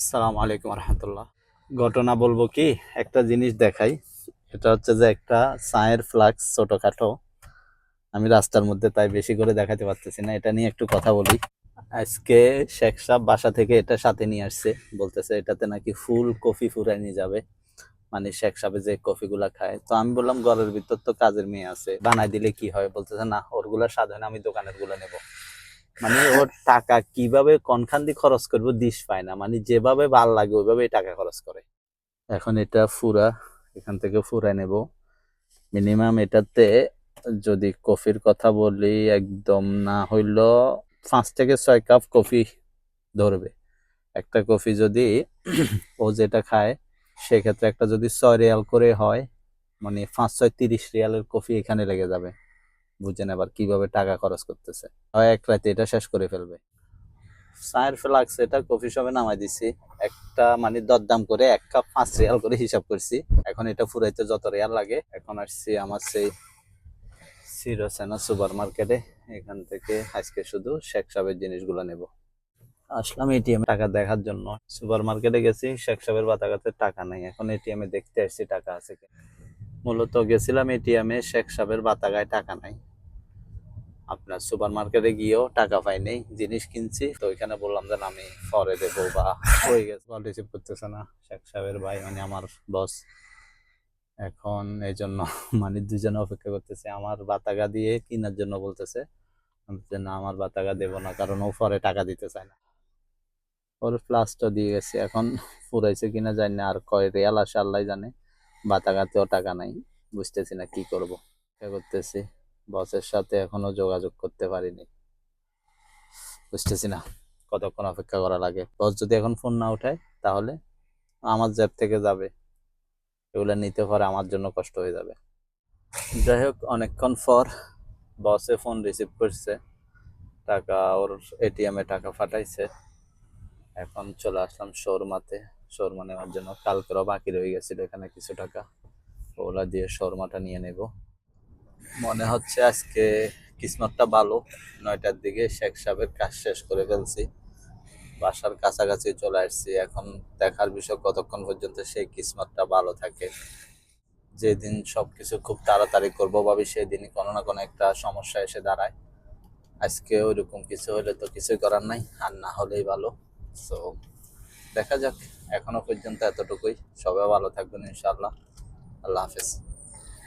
আসসালামু আলাইকুম রহমতুল্লাহ। ঘটনা বলবো কি, একটা জিনিস দেখাই। এটা হচ্ছে যে একটা চায়ের ফ্লাক্স ছোটখাটো, আমি রাস্তার মধ্যে তাই বেশি করে দেখাতে পারতেছি না। এটা নিয়ে একটু কথা বলি। আজকে শেখ সাহেব বাসা থেকে এটা সাথে নিয়ে আসছে, বলতেছে এটাতে নাকি ফুল কফি ফুরাই নিয়ে যাবে। মানে শেখ সাহেব যে কফি গুলা খায়, তো আমি বললাম ঘরের ভিতর তো কাজের মেয়ে আছে, বানাই দিলে কি হয়। বলতেছে না, ওরগুলা স্বাদ হয় না, আমি দোকানের গুলা নেবো। মানে ওর টাকা কিভাবে কনখান দিয়ে খরচ করবো দিশ পায় না, মানে যেভাবে ভাল লাগে ওইভাবে টাকা খরচ করে। এখন এটা ফুরা, এখান থেকে ফুরাই নেব। মিনিমাম এটাতে যদি কফির কথা বলি, একদম না হইল 5 থেকে 6 কাপ কফি ধরবে। একটা কফি যদি ও যেটা খায়, সেক্ষেত্রে একটা যদি 6 রিয়াল করে হয়, মানে 5 6 30 রিয়ালের কফি এখানে লেগে যাবে। বুঝেন এবার কিভাবে টাকা খরচ করতেছে। হয় এক রাতে এটা শেষ করে ফেলবে। চায়ের ফ্লাক্স এটা কফি শপে নামাই দিছি, একটা মানে দরদাম করে 1 কাপ 5 রিয়াল করে হিসাব করছি। এখন এটা ফুরাইতে যত রিয়াল লাগে। এখন আসছি আমার সেই সিরোসেনা সুপার মার্কেটে, এখান থেকে আজকে শুধু শেখ সাহেবের জিনিসগুলো নেব। আসলাম এটিএম টাকা দেখার জন্য। সুপার মার্কেটে গেছি, শেখ সাহেবের বাতাগাতে টাকা নাই। এখন এটিএম এ দেখতে আসছি টাকা আছে কি। মূলত গেছিলাম এটিএম এ, শেখ সাহেবের বাতাগায় টাকা নাই। আপনার সুপার মার্কেটে গিয়েও টাকা পাই নাই, জিনিস কিনছি তো ওইখানে বললাম যে আমি পরে দেবো বা হয়ে গেছে, কল রিসিভ করতেছে না শেখ সাহেবের ভাই, মানে আমার বস। এখন এই জন্য মানে দুজনে অপেক্ষা করতেছে, আমার বাতাগা দিয়ে কেনার জন্য বলতেছে। আমি বলছি, না আমার বাতাগা দেবো না, কারণ ও পরে টাকা দিতে চায় না। ওর প্লাসটা দিয়ে গেছে, এখন ফুরাইছে কিনা জানি না, আর কয় রিয়াল আসে আল্লাহ জানে। বাতাগাতেও টাকা নাই, বুঝতেছি না কি করব। অপেক্ষা করতেছি, বসের সাথে এখনো যোগাযোগ করতে পারিনি। বুঝতেছি না কতক্ষণ অপেক্ষা করা লাগে। বস যদি এখন ফোন না উঠায়, তাহলে আমার জ্যাব থেকে যাবে, এগুলো নিতে পারে, আমার জন্য কষ্ট হয়ে যাবে। যাই হোক, অনেকক্ষণ পর বসে ফোন রিসিভ করছে, টাকা ওর এটিএম এ টাকা পাঠাইছে। এখন চলে আসলাম শোরমাতে, শোরমা নেওয়ার জন্য। কালকেরও বাকি রয়ে গেছিল এখানে কিছু টাকা, ওগুলা দিয়ে শোরমাটা নিয়ে নেব। মনে হচ্ছে আজকে কিসমতটা ভালো, 9টার দিকে শেখ সাহেবের কাজ শেষ করে ফেলছি, বাসার কাছাকাছি চলে আসছি। এখন দেখার বিষয় কতক্ষণ পর্যন্ত সেই কিসমতটা ভালো থাকে। যেদিন সবকিছু খুব তাড়াতাড়ি করবো ভাবি, সেদিনই কোনো না কোনো একটা সমস্যা এসে দাঁড়ায়। আজকে ওইরকম কিছু হলে তো কিছুই করার নাই, আর না হলেই ভালো। তো দেখা যাক, এখনো পর্যন্ত এতটুকুই। সবাই ভালো থাকবেন ইনশাআল্লাহ। আল্লাহ হাফেজ।